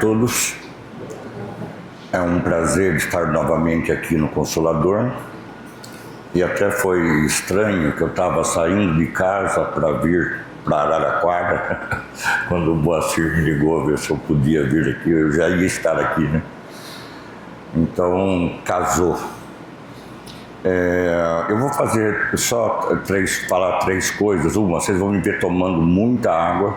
todos. É um prazer estar novamente aqui no Consolador. E até foi estranho que eu estava saindo de casa para vir para Araraquara, quando o Moacir me ligou a ver se eu podia vir aqui, eu já ia estar aqui, né? Então, casou. Eu vou fazer falar três coisas. Uma, vocês vão me ver tomando muita água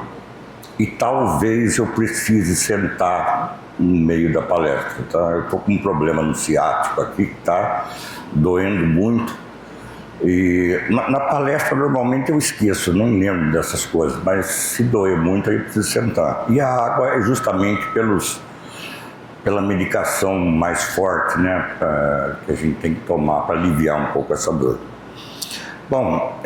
e talvez eu precise sentar no meio da palestra, tá? Eu estou com um problema no ciático aqui que está doendo muito. E na palestra normalmente eu esqueço, nem lembro dessas coisas, mas se doer muito aí eu preciso sentar. E a água é justamente pela medicação mais forte, né, que a gente tem que tomar para aliviar um pouco essa dor. Bom,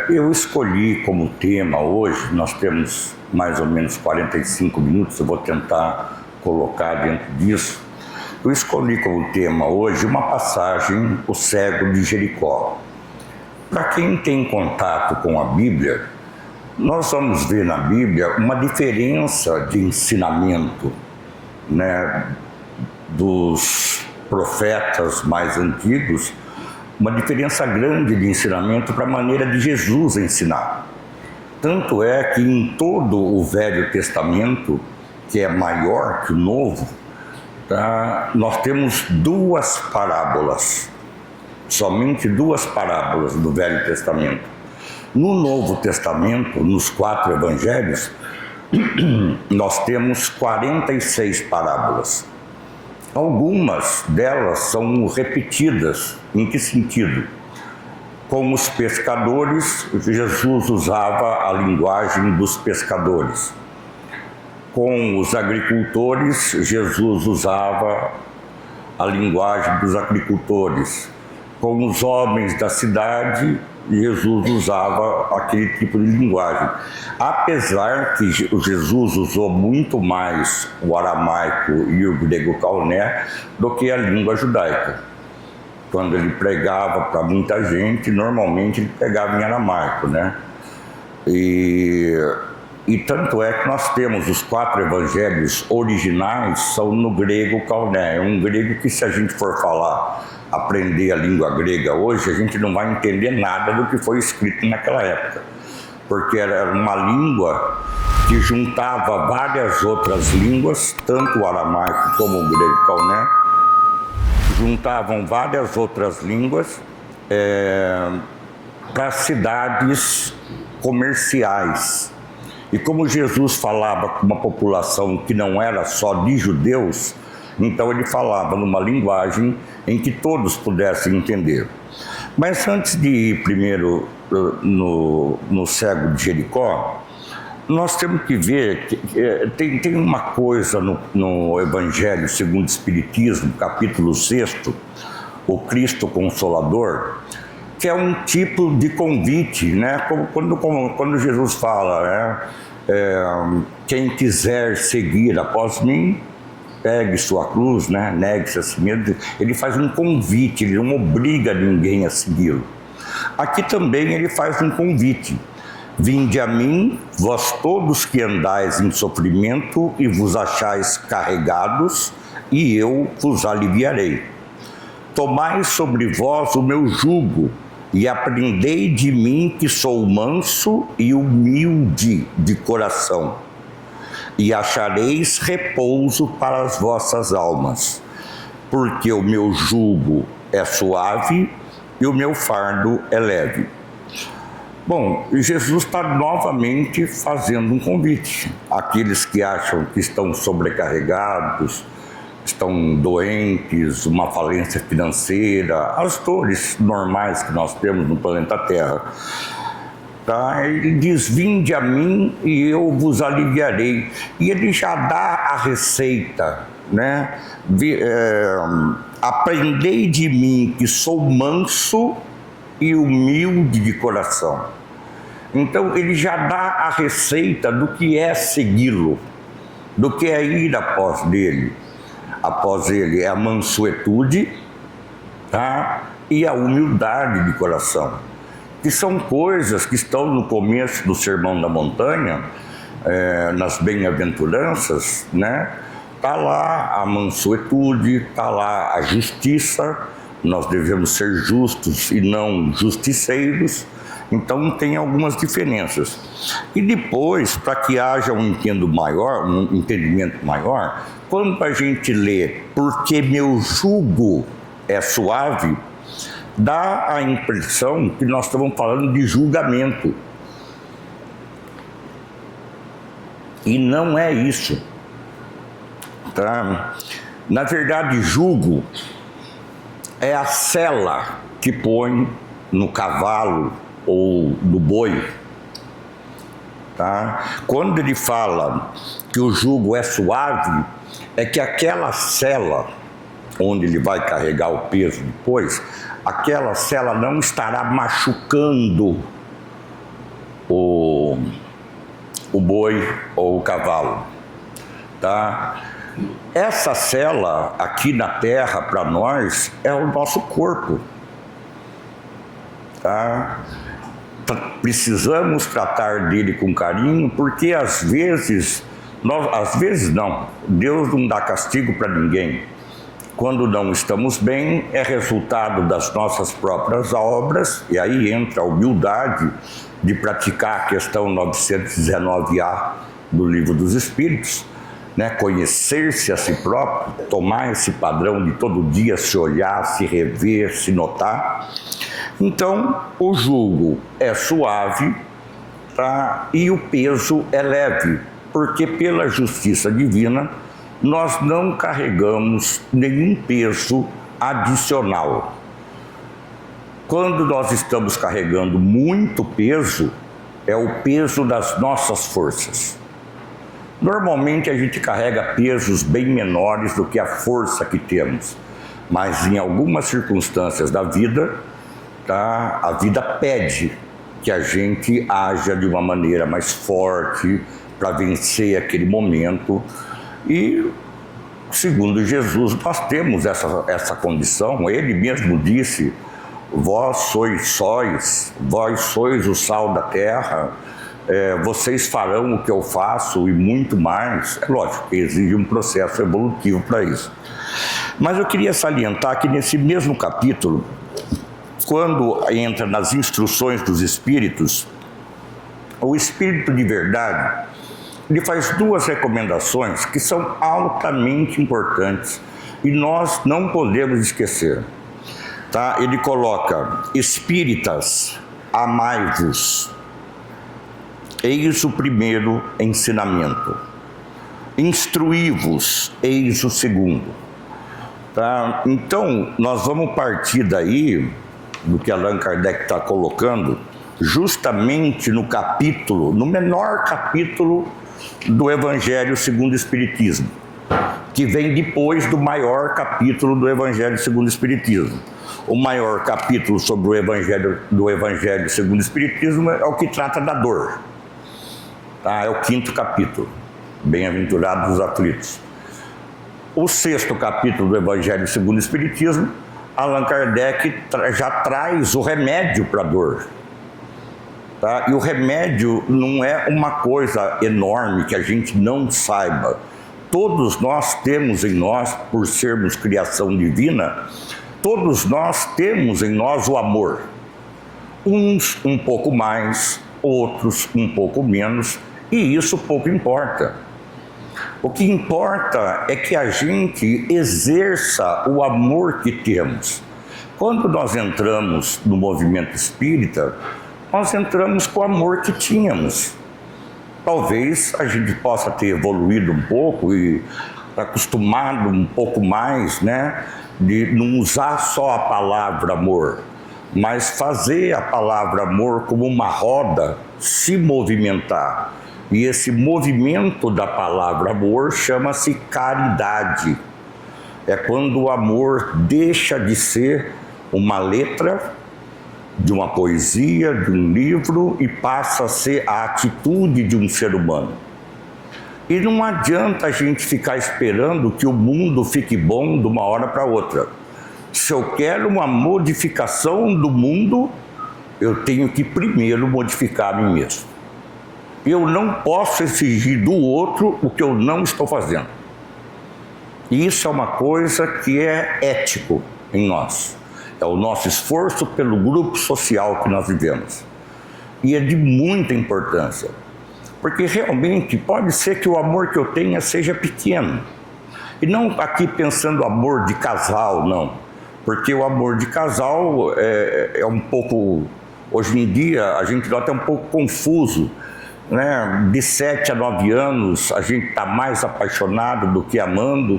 eu escolhi como tema hoje, nós temos mais ou menos 45 minutos, eu vou tentar colocar dentro disso. Eu escolhi como tema hoje uma passagem, o cego de Jericó. Para quem tem contato com a Bíblia, nós vamos ver na Bíblia uma diferença de ensinamento, né, dos profetas mais antigos, uma diferença grande de ensinamento para a maneira de Jesus ensinar. Tanto é que em todo o Velho Testamento, que é maior que o Novo, tá, nós temos duas parábolas. Somente duas parábolas do Velho Testamento. No Novo Testamento, nos 4 evangelhos, nós temos 46 parábolas. Algumas delas são repetidas. Em que sentido? Com os pescadores, Jesus usava a linguagem dos pescadores. Com os agricultores, Jesus usava a linguagem dos agricultores. Com os homens da cidade, Jesus usava aquele tipo de linguagem. Apesar que Jesus usou muito mais o aramaico e o grego cauné do que a língua judaica. Quando ele pregava para muita gente, normalmente ele pregava em aramaico, né? E tanto é que nós temos os 4 evangelhos originais são no grego cauné. É um grego que, se a gente for aprender a língua grega hoje, a gente não vai entender nada do que foi escrito naquela época, porque era uma língua que juntava várias outras línguas, tanto o aramaico como o grego cauné, juntavam várias outras línguas para cidades comerciais. E como Jesus falava com uma população que não era só de judeus, então ele falava numa linguagem em que todos pudessem entender. Mas antes de ir primeiro no cego de Jericó, nós temos que ver que tem uma coisa no Evangelho segundo o Espiritismo, capítulo 6, o Cristo Consolador, que é um tipo de convite, né? Quando Jesus fala, né? Quem quiser seguir após mim, pegue sua cruz, né? Negue-se a si mesmo. Ele faz um convite, ele não obriga ninguém a segui-lo. Aqui também ele faz um convite. Vinde a mim, vós todos que andais em sofrimento e vos achais carregados, e eu vos aliviarei. Tomai sobre vós o meu jugo, e aprendei de mim, que sou manso e humilde de coração, e achareis repouso para as vossas almas, porque o meu jugo é suave e o meu fardo é leve. Bom, Jesus está novamente fazendo um convite àqueles que acham que estão sobrecarregados, estão doentes, uma falência financeira, as dores normais que nós temos no planeta Terra. Tá? Ele diz, vinde a mim e eu vos aliviarei. E ele já dá a receita, né? Aprendei de mim, que sou manso e humilde de coração. Então ele já dá a receita do que é segui-lo, do que é ir após ele. Após ele é a mansuetude, tá? E a humildade de coração, que são coisas que estão no começo do Sermão da Montanha, nas bem-aventuranças, né? Está lá a mansuetude, está lá a justiça, nós devemos ser justos e não justiceiros, então tem algumas diferenças. E depois, para que haja um entendimento maior, quando a gente lê "porque meu jugo é suave", dá a impressão que nós estamos falando de julgamento. E não é isso. Tá? Na verdade, jugo é a sela que põe no cavalo ou no boi. Tá? Quando ele fala que o jugo é suave, é que aquela sela onde ele vai carregar o peso depois, aquela sela não estará machucando o boi ou o cavalo. Tá? Essa sela aqui na terra para nós é o nosso corpo. Tá? Precisamos tratar dele com carinho, porque às vezes Deus não dá castigo para ninguém. Quando não estamos bem, é resultado das nossas próprias obras, e aí entra a humildade de praticar a questão 919A do Livro dos Espíritos, né? Conhecer-se a si próprio, tomar esse padrão de todo dia se olhar, se rever, se notar. Então, o jugo é suave, tá? E o peso é leve, porque pela justiça divina nós não carregamos nenhum peso adicional. Quando nós estamos carregando muito peso, é o peso das nossas forças. Normalmente a gente carrega pesos bem menores do que a força que temos, mas em algumas circunstâncias da vida, tá, a vida pede que a gente haja de uma maneira mais forte para vencer aquele momento. E, segundo Jesus, nós temos essa condição. Ele mesmo disse: vós sois o sal da terra, vocês farão o que eu faço e muito mais. É lógico que exige um processo evolutivo para isso. Mas eu queria salientar que nesse mesmo capítulo, quando entra nas instruções dos espíritos, o espírito de verdade, ele faz duas recomendações que são altamente importantes e nós não podemos esquecer. Tá? Ele coloca: espíritas, amai-vos. Eis o primeiro ensinamento. Instruí-vos, eis o segundo. Tá? Então, nós vamos partir daí, do que Allan Kardec está colocando, justamente no menor capítulo do Evangelho segundo o Espiritismo, que vem depois do maior capítulo do Evangelho segundo o Espiritismo. O maior capítulo sobre o Evangelho segundo o Espiritismo é o que trata da dor. Tá? É o 5º capítulo, Bem-aventurados os aflitos. O 6º capítulo do Evangelho segundo o Espiritismo, Allan Kardec já traz o remédio para a dor. Tá? E o remédio não é uma coisa enorme que a gente não saiba. Todos nós temos em nós, por sermos criação divina, todos nós temos em nós o amor. Uns um pouco mais, outros um pouco menos, e isso pouco importa. O que importa é que a gente exerça o amor que temos. Quando nós entramos no movimento espírita, nós entramos com o amor que tínhamos. Talvez a gente possa ter evoluído um pouco e acostumado um pouco mais, né, de não usar só a palavra amor, mas fazer a palavra amor como uma roda se movimentar. E esse movimento da palavra amor chama-se caridade. É quando o amor deixa de ser uma letra de uma poesia, de um livro, e passa a ser a atitude de um ser humano. E não adianta a gente ficar esperando que o mundo fique bom de uma hora para outra. Se eu quero uma modificação do mundo, eu tenho que primeiro modificar a mim mesmo. Eu não posso exigir do outro o que eu não estou fazendo. E isso é uma coisa que é ético em nós. É o nosso esforço pelo grupo social que nós vivemos. E é de muita importância. Porque realmente pode ser que o amor que eu tenha seja pequeno. E não aqui pensando amor de casal, não. Porque o amor de casal é um pouco... Hoje em dia a gente até um pouco confuso, né? De 7 a 9 anos a gente está mais apaixonado do que amando.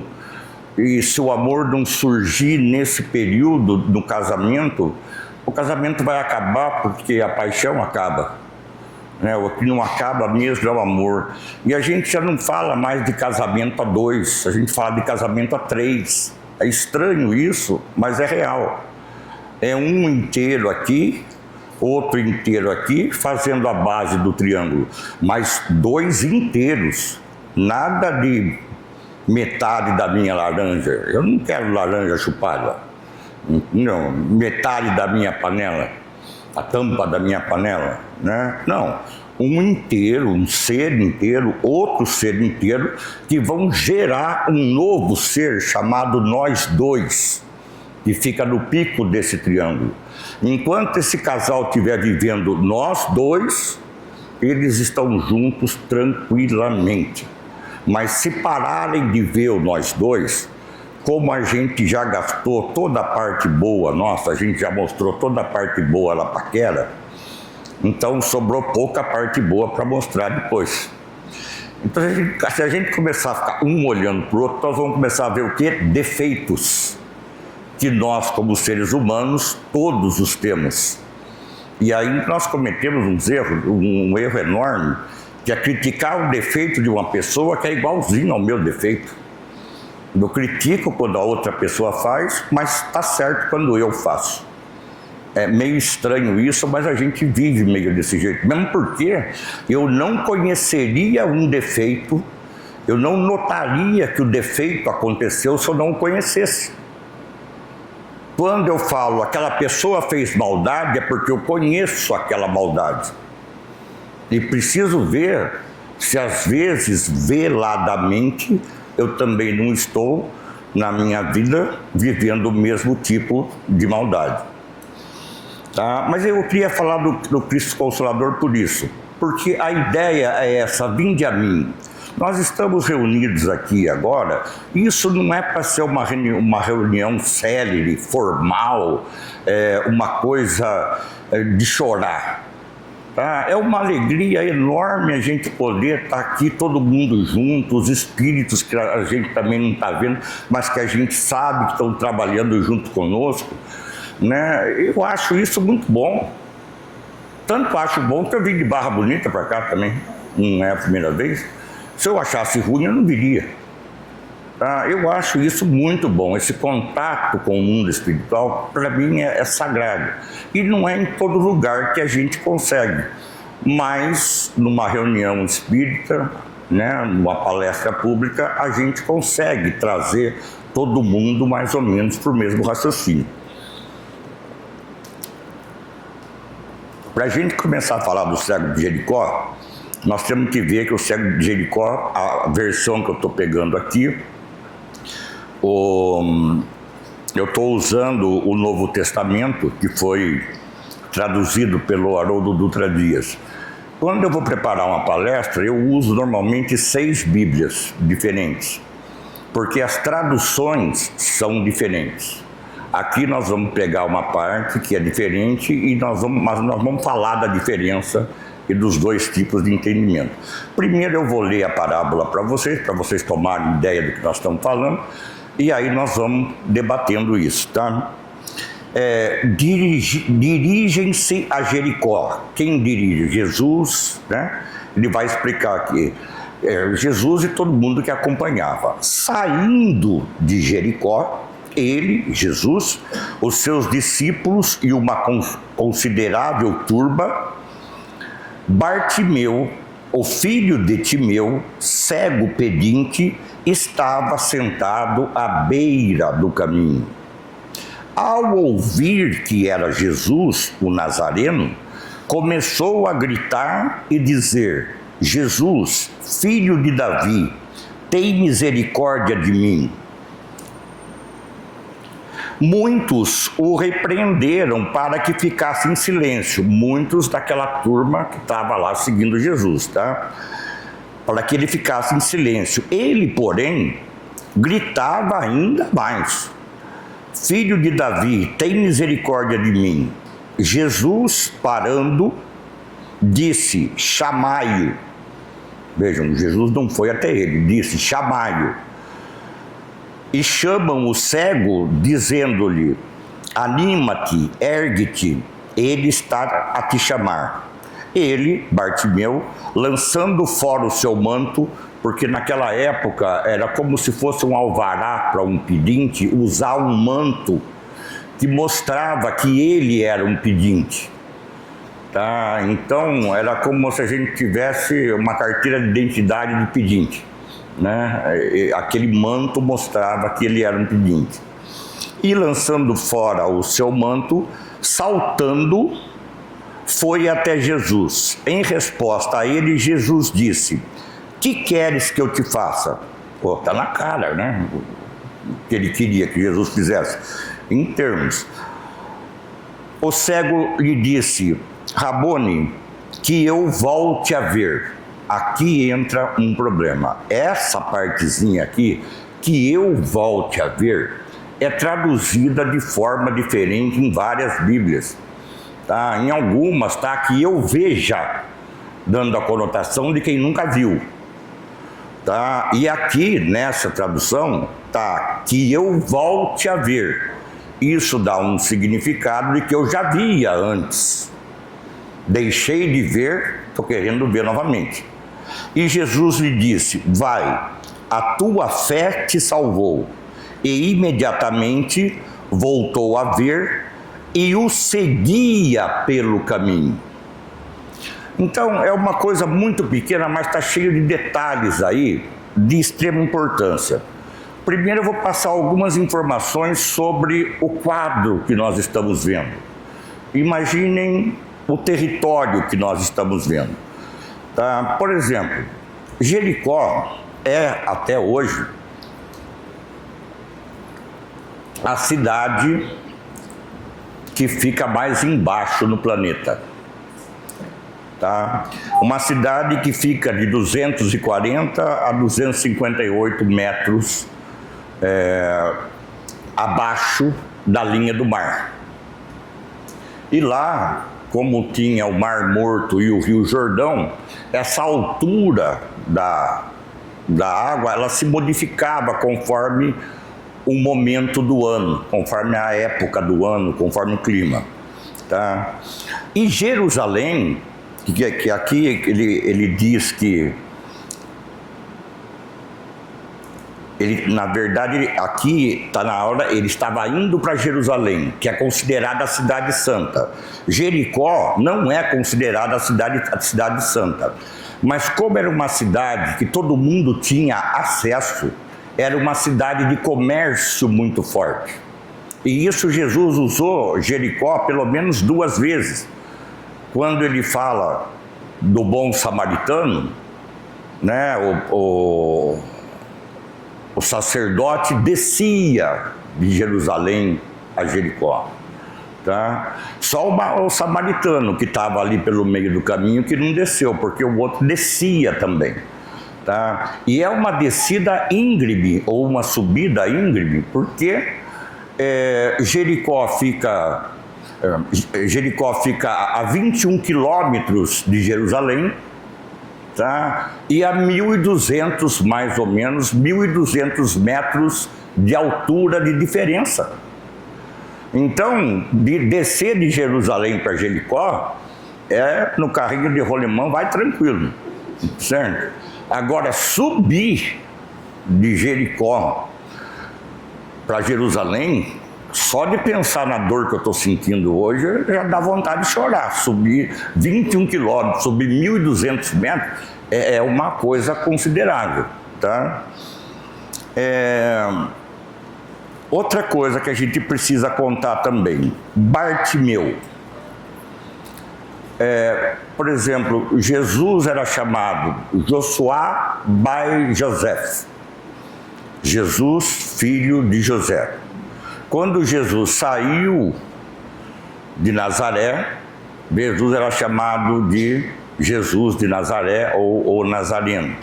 E se o amor não surgir nesse período no casamento, o casamento vai acabar porque a paixão acaba. Né? O que não acaba mesmo é o amor. E a gente já não fala mais de casamento a 2, a gente fala de casamento a 3. É estranho isso, mas é real. É um inteiro aqui, outro inteiro aqui, fazendo a base do triângulo. Mas 2 inteiros, nada de metade da minha laranja. Eu não quero laranja chupada. Não, metade da minha panela, a tampa da minha panela, né? Não, um inteiro, um ser inteiro, outro ser inteiro, que vão gerar um novo ser chamado nós dois, que fica no pico desse triângulo. Enquanto esse casal estiver vivendo nós dois, eles estão juntos tranquilamente. Mas se pararem de ver o nós dois, como a gente já gastou toda a parte boa nossa, a gente já mostrou toda a parte boa na paquera, então sobrou pouca parte boa para mostrar depois. Então se a gente começar a ficar um olhando para o outro, nós vamos começar a ver o quê? Defeitos que nós, como seres humanos, todos os temos. E aí nós cometemos um erro enorme, que é criticar o defeito de uma pessoa que é igualzinho ao meu defeito. Eu critico quando a outra pessoa faz, mas está certo quando eu faço. É meio estranho isso, mas a gente vive meio desse jeito. Mesmo porque eu não conheceria um defeito, eu não notaria que o defeito aconteceu se eu não o conhecesse. Quando eu falo aquela pessoa fez maldade, é porque eu conheço aquela maldade. E preciso ver se às vezes, veladamente, eu também não estou, na minha vida, vivendo o mesmo tipo de maldade. Tá? Mas eu queria falar do Cristo Consolador por isso. Porque a ideia é essa, vinde a mim. Nós estamos reunidos aqui agora, isso não é para ser uma reunião célere, formal, uma coisa de chorar. Tá? É uma alegria enorme a gente poder estar aqui todo mundo junto, os espíritos que a gente também não está vendo, mas que a gente sabe que estão trabalhando junto conosco, né? Eu acho isso muito bom. Tanto acho bom que eu vim de Barra Bonita para cá também, não é a primeira vez. Se eu achasse ruim, eu não viria. Tá? Eu acho isso muito bom. Esse contato com o mundo espiritual, para mim, é sagrado. E não é em todo lugar que a gente consegue. Mas, numa reunião espírita, né, numa palestra pública, a gente consegue trazer todo mundo mais ou menos para o mesmo raciocínio. Para a gente começar a falar do cego de Jericó, nós temos que ver que o cego de Jericó, a versão que eu estou pegando aqui, eu estou usando o Novo Testamento, que foi traduzido pelo Haroldo Dutra Dias. Quando eu vou preparar uma palestra, eu uso normalmente 6 Bíblias diferentes, porque as traduções são diferentes. Aqui nós vamos pegar uma parte que é diferente, mas nós vamos falar da diferença e dos 2 tipos de entendimento. Primeiro eu vou ler a parábola para vocês tomarem ideia do que nós estamos falando, e aí nós vamos debatendo isso, tá? Dirigem-se a Jericó. Quem dirige? Jesus, né? Ele vai explicar aqui. Jesus e todo mundo que acompanhava. Saindo de Jericó, ele, Jesus, os seus discípulos e uma considerável turba, Bartimeu, o filho de Timeu, cego pedinte, estava sentado à beira do caminho. Ao ouvir que era Jesus, o Nazareno, começou a gritar e dizer: Jesus, filho de Davi, tem misericórdia de mim. muitos o repreenderam para que ficasse em silêncio. Muitos daquela turma que estava lá seguindo Jesus, tá? Para que ele ficasse em silêncio. Ele, porém, gritava ainda mais: Filho de Davi, tem misericórdia de mim. Jesus, parando, disse: chamai-o. Vejam, Jesus não foi até ele, disse: chamai-o. E chamam o cego, dizendo-lhe: anima-te, ergue-te, ele está a te chamar. Ele, Bartimeu, lançando fora o seu manto, porque naquela época era como se fosse um alvará para um pedinte usar um manto que mostrava que ele era um pedinte. Tá? Então era como se a gente tivesse uma carteira de identidade de pedinte, né? Aquele manto mostrava que ele era um pedinte. E lançando fora o seu manto, saltando, foi até Jesus. Em resposta a ele, Jesus disse: que queres que eu te faça? Pô, tá na cara, né? O que ele queria que Jesus fizesse. Em termos, o cego lhe disse: Rabone, que eu volte a ver. Aqui entra um problema. Essa partezinha aqui, que eu volte a ver, é traduzida de forma diferente em várias Bíblias. Tá? Em algumas está que eu veja, dando a conotação de quem nunca viu. Tá? E aqui, nessa tradução, tá que eu volte a ver. Isso dá um significado de que eu já via antes. Deixei de ver, estou querendo ver novamente. E Jesus lhe disse: vai, a tua fé te salvou. E imediatamente voltou a ver e o seguia pelo caminho. Então é uma coisa muito pequena, mas está cheio de detalhes aí de extrema importância. Primeiro eu vou passar algumas informações sobre o quadro que nós estamos vendo. Imaginem o território que nós estamos vendo. Tá? Por exemplo, Jericó é, até hoje, a cidade que fica mais embaixo no planeta. Tá? Uma cidade que fica de 240 a 258 metros abaixo da linha do mar. E lá, como tinha o Mar Morto e o Rio Jordão, essa altura da água, ela se modificava conforme o momento do ano, conforme a época do ano, conforme o clima. Tá? E Jerusalém, que aqui ele diz que ele, na verdade, aqui está na hora, ele estava indo para Jerusalém, que é considerada a cidade santa. Jericó não é considerada a cidade santa, mas como era uma cidade que todo mundo tinha acesso, era uma cidade de comércio muito forte. E isso Jesus usou Jericó pelo menos 2 vezes. Quando ele fala do bom samaritano, né, o sacerdote descia de Jerusalém a Jericó. Tá? Só o samaritano que estava ali pelo meio do caminho que não desceu, porque o outro descia também. Tá? E é uma descida íngreme, ou uma subida íngreme, porque Jericó fica a 21 quilômetros de Jerusalém, tá? E a 1.200, mais ou menos, 1.200 metros de altura de diferença. Então, descer de Jerusalém para Jericó, no carrinho de rolimã vai tranquilo, certo? Agora, subir de Jericó para Jerusalém, só de pensar na dor que eu estou sentindo hoje, já dá vontade de chorar. Subir 21 quilômetros, subir 1.200 metros, é uma coisa considerável. Tá? Outra coisa que a gente precisa contar também, Bartimeu. Por exemplo, Jesus era chamado Josuá by José. Jesus, filho de José. Quando Jesus saiu de Nazaré, Jesus era chamado de Jesus de Nazaré ou Nazareno.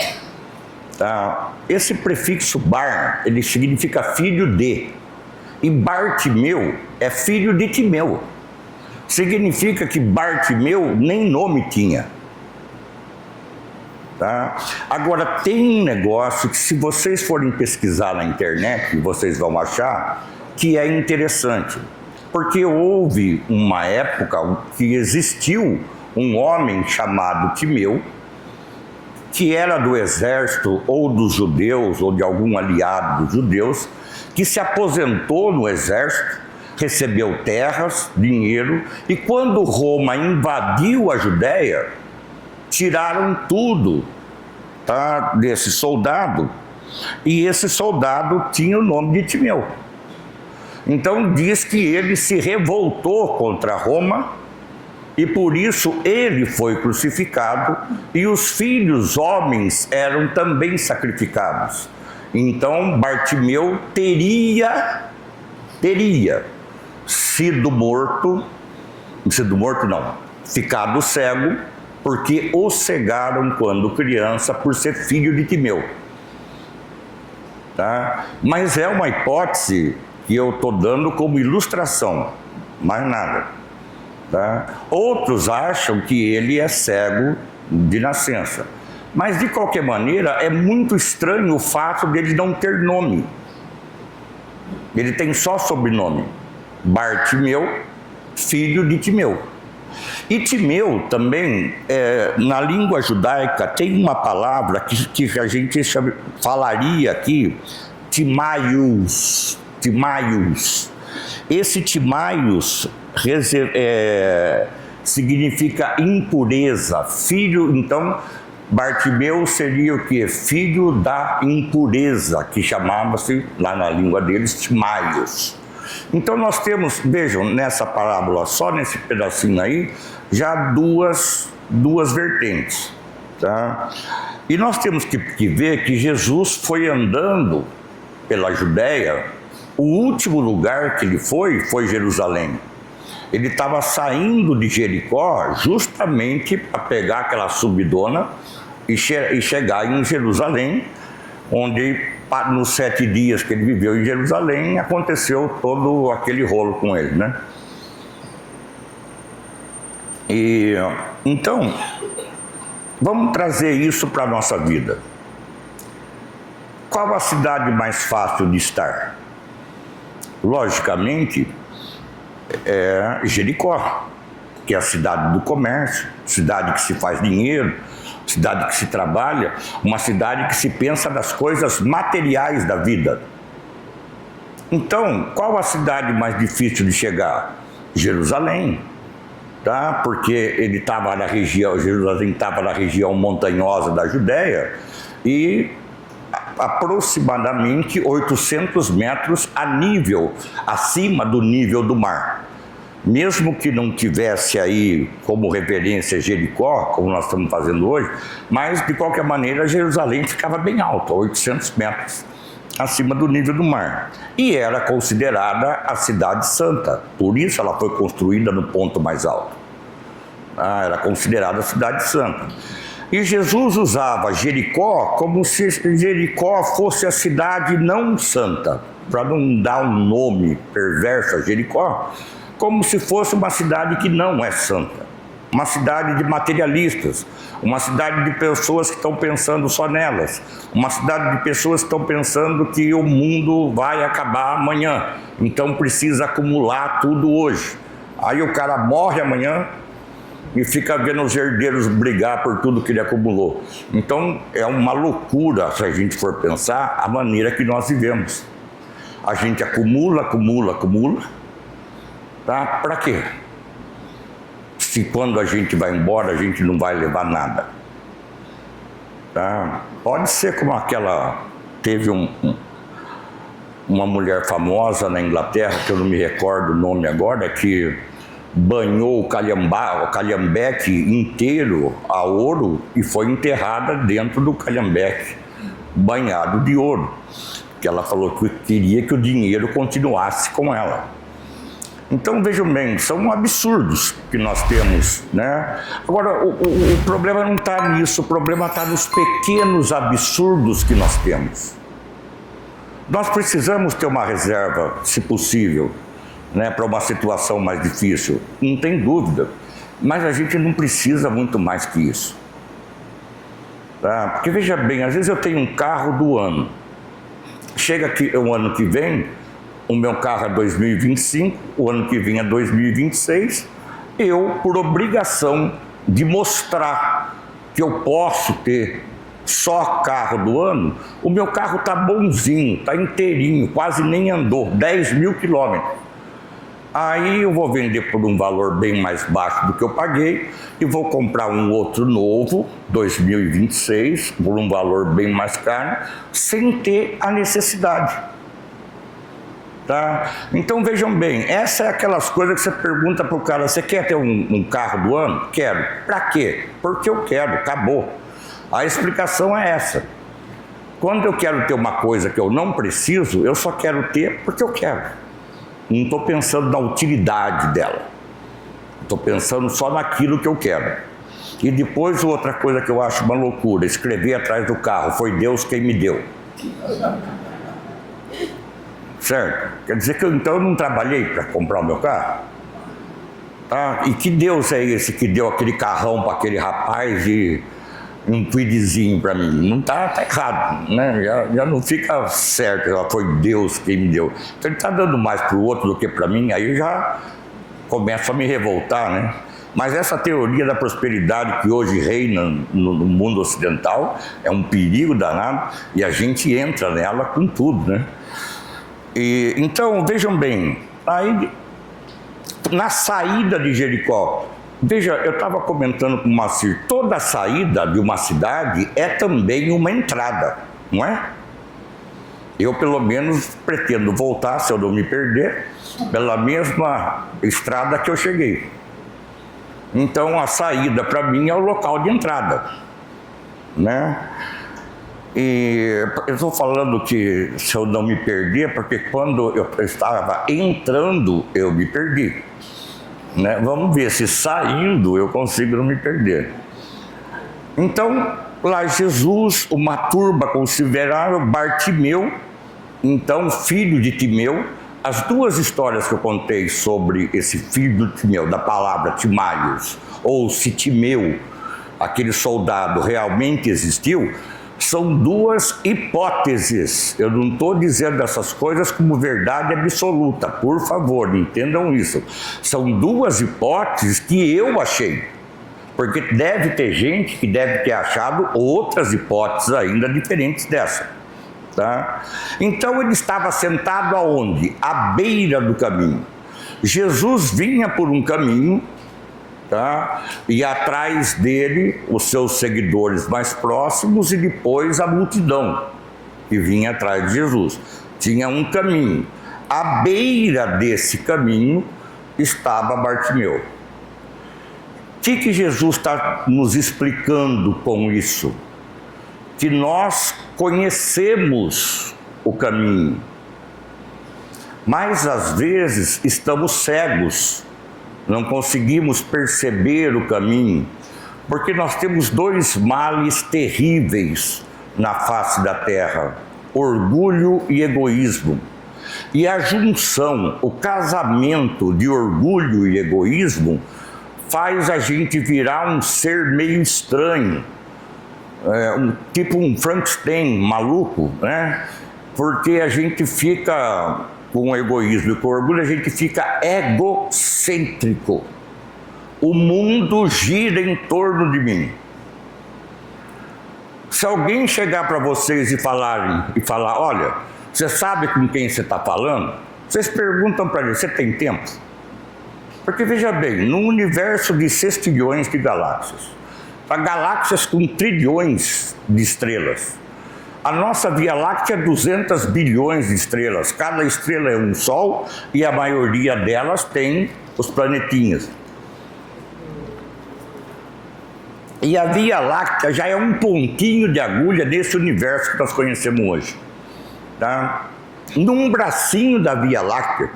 Tá? Esse prefixo Bar, ele significa filho de. E Bartimeu é filho de Timeu. Significa que Bartimeu nem nome tinha. Tá? Agora, tem um negócio que, se vocês forem pesquisar na internet, vocês vão achar que é interessante. Porque houve uma época que existiu um homem chamado Timeu, que era do exército ou dos judeus, ou de algum aliado dos judeus, que se aposentou no exército, recebeu terras, dinheiro, e quando Roma invadiu a Judéia, tiraram tudo, tá, desse soldado, e esse soldado tinha o nome de Timeu. Então diz que ele se revoltou contra Roma, e por isso ele foi crucificado, e os filhos homens eram também sacrificados. Então Bartimeu teria sido morto não, ficado cego, porque o cegaram quando criança por ser filho de Timeu. Tá? Mas é uma hipótese que eu estou dando como ilustração, mais nada. Tá? Outros acham que ele é cego de nascença. Mas, de qualquer maneira, é muito estranho o fato dele não ter nome. Ele tem só sobrenome. Bartimeu, filho de Timeu. E Timeu também, na língua judaica, tem uma palavra que a gente falaria aqui, Timaios. Esse Timaios significa impureza. Filho, então, Bartimeu seria o quê? Filho da impureza, que chamava-se, lá na língua deles, Timaios. Então nós temos, vejam, nessa parábola, só nesse pedacinho aí, já duas vertentes. Tá? E nós temos que ver que Jesus foi andando pela Judéia. O último lugar que ele foi Jerusalém. Ele estava saindo de Jericó justamente para pegar aquela subidona e chegar em Jerusalém, onde nos 7 dias que ele viveu em Jerusalém, aconteceu todo aquele rolo com ele, né? E então, vamos trazer isso para a nossa vida. Qual a cidade mais fácil de estar? Logicamente, é Jericó, que é a cidade do comércio, cidade que se faz dinheiro, cidade que se trabalha, uma cidade que se pensa nas coisas materiais da vida. Então, qual a cidade mais difícil de chegar? Jerusalém, tá? Porque ele estava na região, Jerusalém estava na região montanhosa da Judéia e aproximadamente 800 metros acima do nível do mar. Mesmo que não tivesse aí como referência Jericó, como nós estamos fazendo hoje, mas de qualquer maneira Jerusalém ficava bem alta, 800 metros acima do nível do mar. E era considerada a cidade santa, por isso ela foi construída no ponto mais alto. Era considerada a cidade santa. E Jesus usava Jericó como se Jericó fosse a cidade não santa, para não dar um nome perverso a Jericó, como se fosse uma cidade que não é santa, uma cidade de materialistas, uma cidade de pessoas que estão pensando só nelas, uma cidade de pessoas que estão pensando que o mundo vai acabar amanhã, então precisa acumular tudo hoje. Aí o cara morre amanhã e fica vendo os herdeiros brigar por tudo que ele acumulou. Então é uma loucura, se a gente for pensar, a maneira que nós vivemos. A gente acumula, tá? Para quê? Se quando a gente vai embora, a gente não vai levar nada. Tá? Pode ser como aquela... Teve uma mulher famosa na Inglaterra, que eu não me recordo o nome agora, que banhou o calhambeque inteiro a ouro e foi enterrada dentro do calhambeque banhado de ouro. que ela falou que queria que o dinheiro continuasse com ela. Então, vejam bem, são absurdos que nós temos, né? Agora, o problema não está nisso, o problema está nos pequenos absurdos que nós temos. Nós precisamos ter uma reserva, se possível, né, para uma situação mais difícil, não tem dúvida, mas a gente não precisa muito mais que isso. Tá? Porque, veja bem, às vezes eu tenho um carro do ano, chega aqui o ano que vem, o meu carro é 2025, o ano que vem é 2026, eu, por obrigação de mostrar que eu posso ter só carro do ano, o meu carro está bonzinho, está inteirinho, quase nem andou, 10 mil quilômetros. Aí eu vou vender por um valor bem mais baixo do que eu paguei e vou comprar um outro novo, 2026, por um valor bem mais caro, sem ter a necessidade. Tá? Então vejam bem, essa é aquelas coisas que você pergunta para o cara, você quer ter um carro do ano? Quero. Para quê? Porque eu quero, acabou. A explicação é essa. Quando eu quero ter uma coisa que eu não preciso, eu só quero ter porque eu quero. Não estou pensando na utilidade dela. Estou pensando só naquilo que eu quero. E depois outra coisa que eu acho uma loucura, escrever atrás do carro, foi Deus quem me deu. Certo? Quer dizer que então eu não trabalhei para comprar o meu carro? Tá? E que Deus é esse que deu aquele carrão para aquele rapaz e um tweetzinho para mim? Não tá errado, né? Já não fica certo, já foi Deus quem me deu. Então ele está dando mais para o outro do que para mim, aí eu já começo a me revoltar, né? Mas essa teoria da prosperidade que hoje reina no mundo ocidental é um perigo danado e a gente entra nela com tudo, né? E, então, vejam bem, aí, na saída de Jericó, veja, eu estava comentando com o Macir, toda saída de uma cidade é também uma entrada, não é? Eu, pelo menos, pretendo voltar, se eu não me perder, pela mesma estrada que eu cheguei. Então, a saída, para mim, é o local de entrada, né? E eu estou falando que se eu não me perder, porque quando eu estava entrando, eu me perdi. Né? Vamos ver se saindo eu consigo não me perder. Então, lá Jesus, uma turba considerável, Bartimeu, então filho de Timeu. As duas histórias que eu contei sobre esse filho de Timeu, da palavra Timaios, ou se Timeu, aquele soldado, realmente existiu, são duas hipóteses. Eu não estou dizendo essas coisas como verdade absoluta, por favor, entendam isso. São duas hipóteses que eu achei, porque deve ter gente que deve ter achado outras hipóteses ainda diferentes dessa. Tá? Então ele estava sentado aonde? À beira do caminho. Jesus vinha por um caminho, tá? E atrás dele os seus seguidores mais próximos e depois a multidão que vinha atrás de Jesus. Tinha um caminho. À beira desse caminho estava Bartimeu. O que Jesus está nos explicando com isso? Que nós conhecemos o caminho, mas às vezes estamos cegos, não conseguimos perceber o caminho, porque nós temos dois males terríveis na face da terra: orgulho e egoísmo. E a junção, o casamento de orgulho e egoísmo faz a gente virar um ser meio estranho, tipo um Frankenstein maluco, né? Porque a gente fica com o egoísmo e com o orgulho, a gente fica egocêntrico. O mundo gira em torno de mim. Se alguém chegar para vocês e falar, olha, você sabe com quem você está falando? Vocês perguntam para ele, você tem tempo? Porque veja bem, no universo de sextilhões de galáxias, há galáxias com trilhões de estrelas. A nossa Via Láctea é 200 bilhões de estrelas. Cada estrela é um sol e a maioria delas tem os planetinhas. E a Via Láctea já é um pontinho de agulha desse universo que nós conhecemos hoje. tá? Num bracinho da Via Láctea,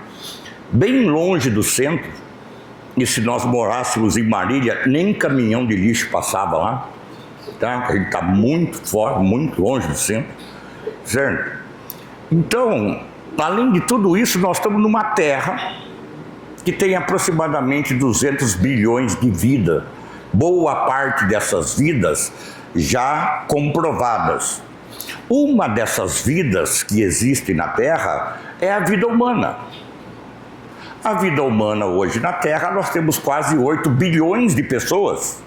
bem longe do centro, e se nós morássemos em Marília, nem caminhão de lixo passava lá, tá? A gente está muito fora, muito longe do centro, certo? Então, além de tudo isso, nós estamos numa terra que tem aproximadamente 200 bilhões de vida. Boa parte dessas vidas já comprovadas. Uma dessas vidas que existem na Terra é a vida humana. A vida humana hoje na Terra, nós temos quase 8 bilhões de pessoas.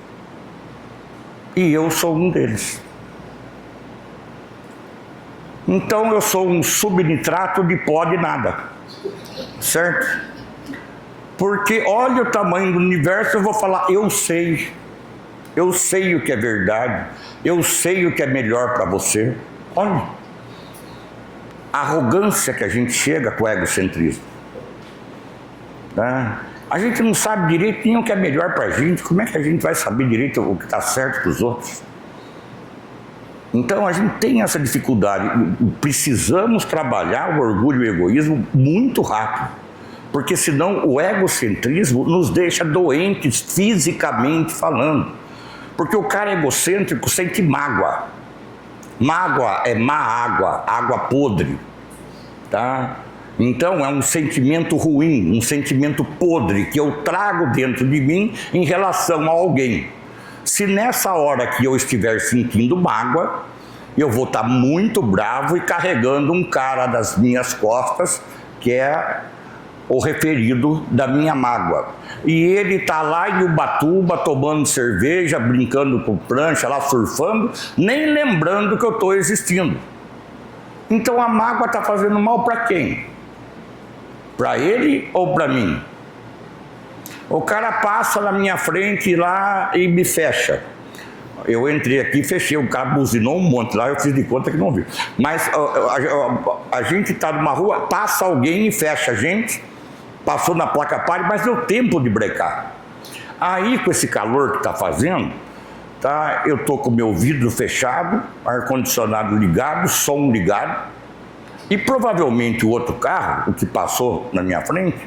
E eu sou um deles. Então eu sou um subnitrato de pó de nada. Certo? Porque olha o tamanho do universo, eu vou falar, eu sei o que é verdade, eu sei o que é melhor para você. Olha, a arrogância que a gente chega com o egocentrismo. Tá? A gente não sabe direito nem o que é melhor para a gente, como é que a gente vai saber direito o que está certo para os outros? Então a gente tem essa dificuldade, precisamos trabalhar o orgulho e o egoísmo muito rápido. Porque senão o egocentrismo nos deixa doentes fisicamente falando. Porque o cara egocêntrico sente mágoa. Mágoa é má água, água podre. Tá? Então é um sentimento ruim, um sentimento podre que eu trago dentro de mim em relação a alguém. Se nessa hora que eu estiver sentindo mágoa, eu vou estar muito bravo e carregando um cara das minhas costas, que é o referido da minha mágoa. E ele está lá em Ubatuba tomando cerveja, brincando com prancha, lá surfando, nem lembrando que eu estou existindo. Então a mágoa está fazendo mal para quem? Para ele ou para mim? O cara passa na minha frente lá e me fecha. Eu entrei aqui e fechei, o cara buzinou um monte lá, eu fiz de conta que não vi. Mas a gente está numa rua, passa alguém e fecha a gente, passou na placa pare, mas deu tempo de brecar. Aí, com esse calor que está fazendo, tá, eu estou com o meu vidro fechado, ar-condicionado ligado, som ligado, e provavelmente o outro carro, o que passou na minha frente,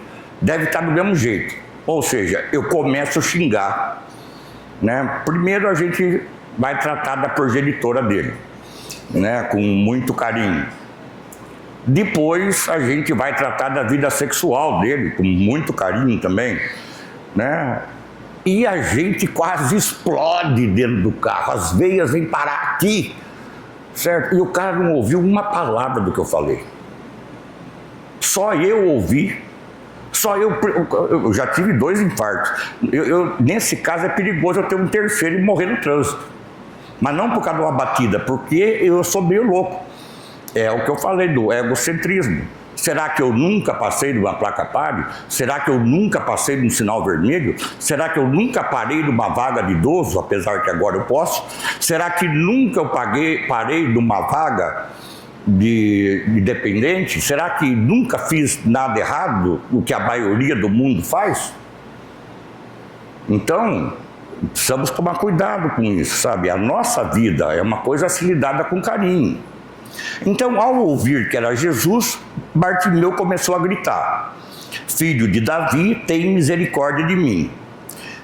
deve estar do mesmo jeito. Ou seja, eu começo a xingar. Né? Primeiro a gente vai tratar da progenitora dele, né? Com muito carinho. Depois a gente vai tratar da vida sexual dele, com muito carinho também, né? E a gente quase explode dentro do carro, as veias vêm parar aqui, certo? E o cara não ouviu uma palavra do que eu falei. Só eu ouvi. Só eu já tive 2 infartos. Nesse caso é perigoso eu ter um terceiro e morrer no trânsito. Mas não por causa de uma batida, porque eu sou meio louco. É o que eu falei do egocentrismo. Será que eu nunca passei numa placa pare? Será que eu nunca passei num sinal vermelho? Será que eu nunca parei numa vaga de idoso, apesar que agora eu posso? Será que nunca eu parei numa vaga de dependente? Será que nunca fiz nada errado, o que a maioria do mundo faz? Então, precisamos tomar cuidado com isso, sabe? A nossa vida é uma coisa a se lidada com carinho. Então, ao ouvir que era Jesus, Bartimeu começou a gritar: Filho de Davi, tem misericórdia de mim.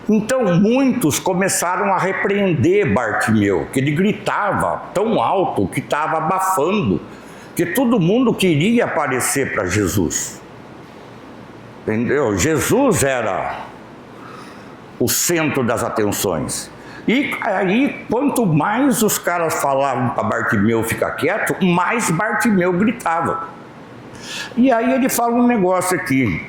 Então muitos começaram a repreender Bartimeu, que ele gritava tão alto que estava abafando, que todo mundo queria aparecer para Jesus. Entendeu? Jesus era o centro das atenções. E aí, quanto mais os caras falavam para Bartimeu ficar quieto, mais Bartimeu gritava. E aí ele fala um negócio aqui.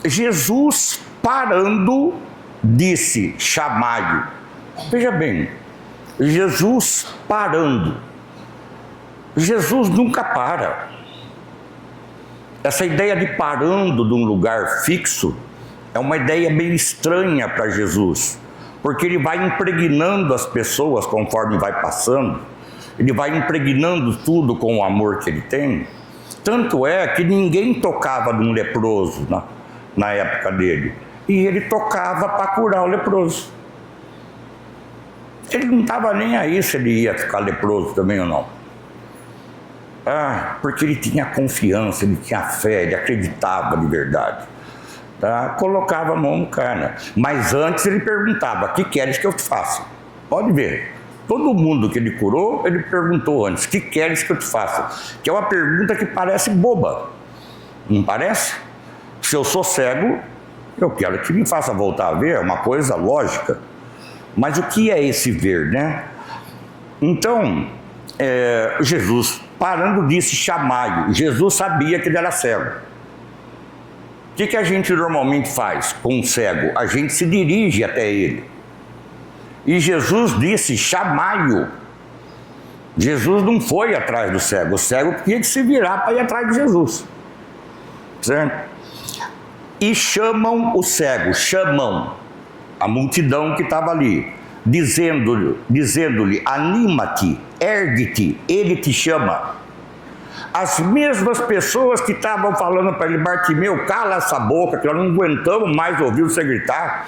Jesus, parando, disse: chamai-o. Veja bem, Jesus parando. Jesus nunca para. Essa ideia de parando de um lugar fixo é uma ideia meio estranha para Jesus, porque ele vai impregnando as pessoas conforme vai passando, ele vai impregnando tudo com o amor que ele tem. Tanto é que ninguém tocava num leproso na época dele, e ele tocava para curar o leproso. Ele não estava nem aí se ele ia ficar leproso também ou não. porque ele tinha confiança, ele tinha fé, ele acreditava de verdade. Tá? Colocava a mão no cara. Mas antes ele perguntava: o que queres que eu te faça? Pode ver. Todo mundo que ele curou, ele perguntou antes: o que queres que eu te faça? Que é uma pergunta que parece boba. Não parece? Se eu sou cego, eu quero que me faça voltar a ver, é uma coisa lógica. Mas o que é esse ver, né? Então, Jesus, parando, disse: chamai-o. Jesus sabia que ele era cego. O que a gente normalmente faz com um cego? A gente se dirige até ele. E Jesus disse: chamai-o. Jesus não foi atrás do cego. O cego tinha que se virar para ir atrás de Jesus. Certo? E chamam o cego, chamam a multidão que estava ali, dizendo-lhe: anima-te, ergue-te, ele te chama. As mesmas pessoas que estavam falando para ele: Bartimeu, cala essa boca, que nós não aguentamos mais ouvir você gritar.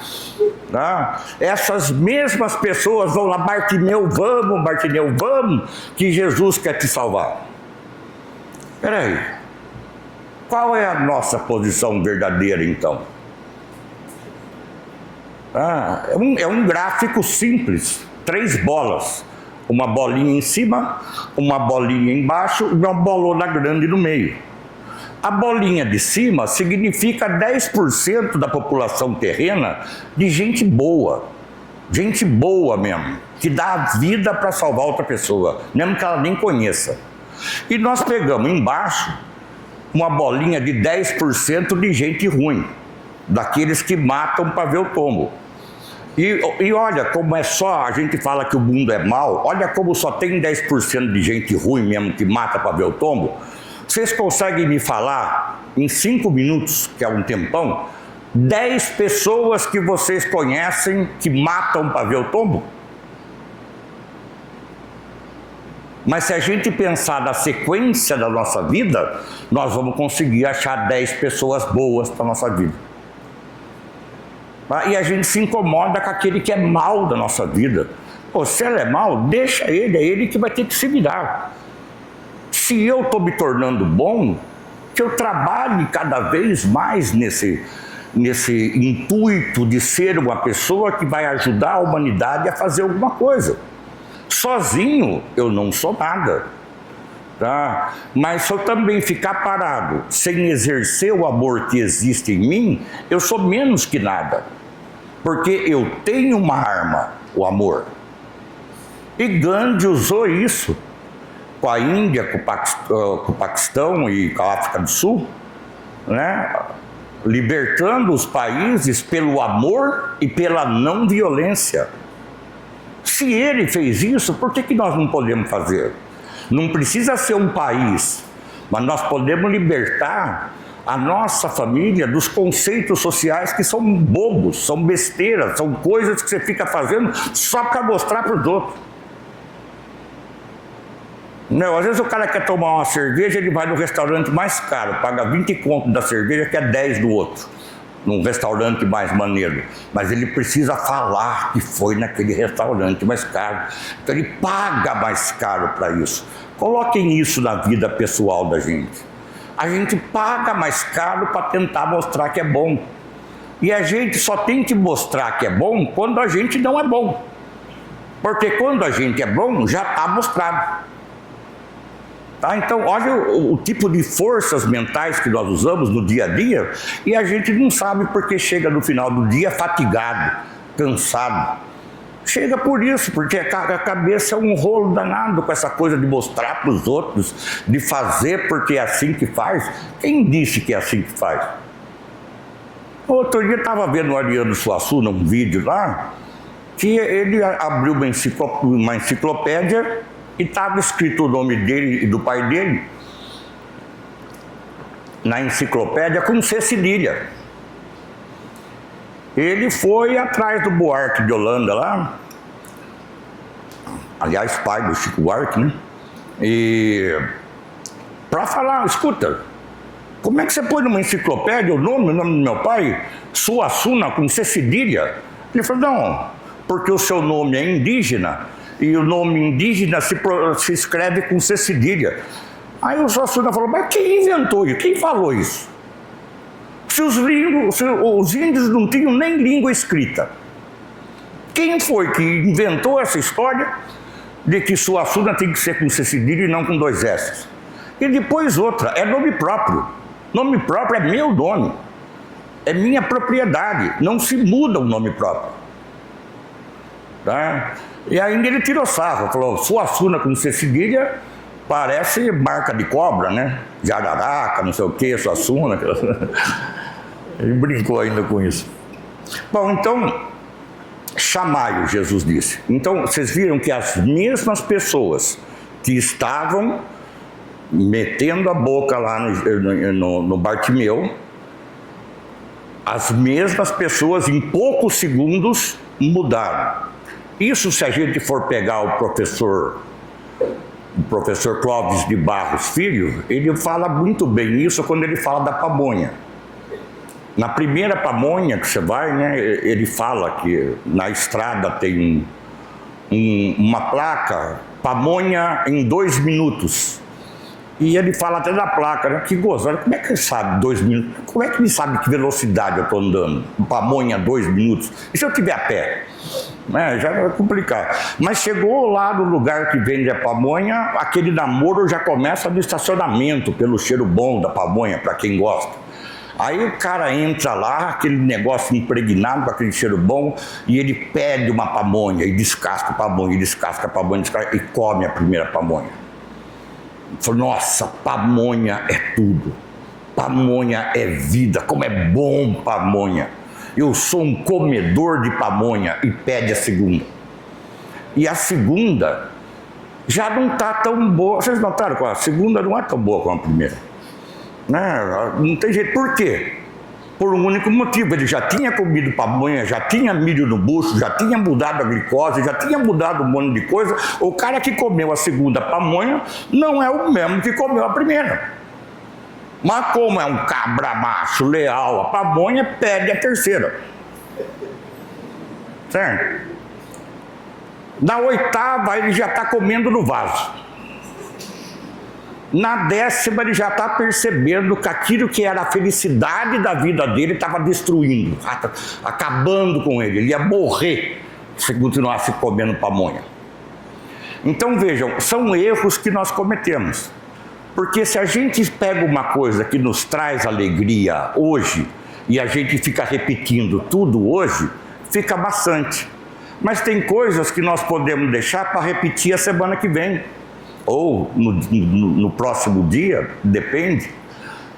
Tá? Essas mesmas pessoas vão lá: Bartimeu, vamos, que Jesus quer te salvar. Espera aí, qual é a nossa posição verdadeira então? É um gráfico simples, 3 bolas. Uma bolinha em cima, uma bolinha embaixo e uma bolona grande no meio. A bolinha de cima significa 10% da população terrena de gente boa mesmo, que dá a vida para salvar outra pessoa, mesmo que ela nem conheça. E nós pegamos embaixo uma bolinha de 10% de gente ruim, daqueles que matam para ver o tombo. E olha como é só, a gente fala que o mundo é mau, olha como só tem 10% de gente ruim mesmo que mata para ver o tombo. Vocês conseguem me falar, em 5 minutos, que é um tempão, 10 pessoas que vocês conhecem que matam para ver o tombo? Mas se a gente pensar na sequência da nossa vida, nós vamos conseguir achar 10 pessoas boas para a nossa vida. E a gente se incomoda com aquele que é mal da nossa vida. Pô, se ele é mal, deixa ele, é ele que vai ter que se virar. Se eu estou me tornando bom, que eu trabalhe cada vez mais nesse intuito de ser uma pessoa que vai ajudar a humanidade a fazer alguma coisa. Sozinho eu não sou nada. Tá? Mas se eu também ficar parado, sem exercer o amor que existe em mim, eu sou menos que nada. Porque eu tenho uma arma, o amor. E Gandhi usou isso com a Índia, com o Paquistão e com a África do Sul, né? Libertando os países pelo amor e pela não violência. Se ele fez isso, por que nós não podemos fazer? Não precisa ser um país, mas nós podemos libertar a nossa família dos conceitos sociais que são bobos, são besteiras, são coisas que você fica fazendo só para mostrar para os outros. Não, às vezes o cara quer tomar uma cerveja, ele vai no restaurante mais caro, paga 20 conto da cerveja, que é 10 do outro, num restaurante mais maneiro. Mas ele precisa falar que foi naquele restaurante mais caro. Então ele paga mais caro para isso. Coloquem isso na vida pessoal da gente. A gente paga mais caro para tentar mostrar que é bom. E a gente só tem que mostrar que é bom quando a gente não é bom. Porque quando a gente é bom, já está mostrado. Tá? Então, olha o tipo de forças mentais que nós usamos no dia a dia e a gente não sabe porque chega no final do dia fatigado, cansado. Chega por isso, porque a cabeça é um rolo danado com essa coisa de mostrar para os outros, de fazer porque é assim que faz. Quem disse que é assim que faz? Outro dia estava vendo o Ariano Suassuna, um vídeo lá, que ele abriu uma enciclopédia e estava escrito o nome dele e do pai dele na enciclopédia com C cedilha. Ele foi atrás do Buarque de Holanda lá, aliás, pai do Chico Buarque, né? E para falar: escuta, como é que você põe numa enciclopédia o nome do meu pai, Suassuna, com C cedilha? Ele falou: não, porque o seu nome é indígena e o nome indígena se escreve com C cedilha. Aí o Suassuna falou, mas quem inventou isso? Quem falou isso? Se os índios não tinham nem língua escrita. Quem foi que inventou essa história de que Suassuna tem que ser com C cedilha e não com 2 S? E depois outra, é nome próprio. Nome próprio é meu nome. É minha propriedade. Não se muda o nome próprio. Tá? E ainda ele tirou sarro, falou, Suassuna com C cedilha parece marca de cobra, né? Jararaca, não sei o que, Suassuna. Ele brincou ainda com isso. Bom, então, chamai-o, Jesus disse. Então, vocês viram que as mesmas pessoas que estavam metendo a boca lá no Bartimeu, as mesmas pessoas em poucos segundos mudaram. Isso, se a gente for pegar o professor Clóvis de Barros Filho, ele fala muito bem isso quando ele fala da pamonha. Na primeira pamonha que você vai, né, ele fala que na estrada tem uma placa, pamonha em 2 minutos. E ele fala até da placa, né? Que gozado, como é que ele sabe 2 minutos? Como é que ele sabe que velocidade eu estou andando? Pamonha 2 minutos? E se eu estiver a pé? Já vai complicar. Mas chegou lá no lugar que vende a pamonha, aquele namoro já começa no estacionamento, pelo cheiro bom da pamonha, para quem gosta. Aí o cara entra lá, aquele negócio impregnado com aquele cheiro bom, e ele pede uma pamonha, e descasca a pamonha, e descasca a pamonha, e come a primeira pamonha. Falou, nossa, pamonha é tudo. Pamonha é vida, como é bom pamonha. Eu sou um comedor de pamonha, e pede a segunda. E a segunda já não está tão boa. Vocês notaram que a segunda não é tão boa como a primeira? Não tem jeito. Por quê? Por um único motivo. Ele já tinha comido pamonha, já tinha milho no bucho, já tinha mudado a glicose, já tinha mudado um monte de coisa. O cara que comeu a segunda pamonha não é o mesmo que comeu a primeira. Mas como é um cabra macho leal, a pamonha pede a terceira. Certo? Na 8ª ele já está comendo no vaso. Na 10ª ele já está percebendo que aquilo que era a felicidade da vida dele estava destruindo, acabando com ele. Ele ia morrer se continuasse comendo pamonha. Então vejam, são erros que nós cometemos. Porque se a gente pega uma coisa que nos traz alegria hoje e a gente fica repetindo tudo hoje, fica bastante. Mas tem coisas que nós podemos deixar para repetir a semana que vem. Ou no próximo dia, depende.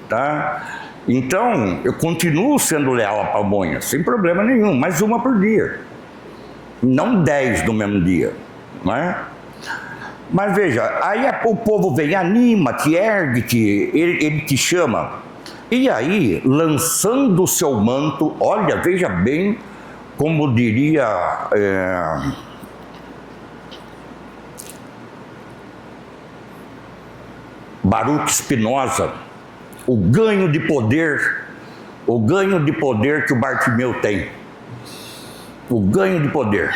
Tá? Então, eu continuo sendo leal à pamonha, sem problema nenhum, mas uma por dia. Não 10 no mesmo dia. Não é? Mas veja, aí o povo vem, anima-te, ergue-te, ele te chama. E aí, lançando o seu manto, olha, veja bem, como diria Baruch Spinoza, o ganho de poder que o Bartimeu tem. O ganho de poder.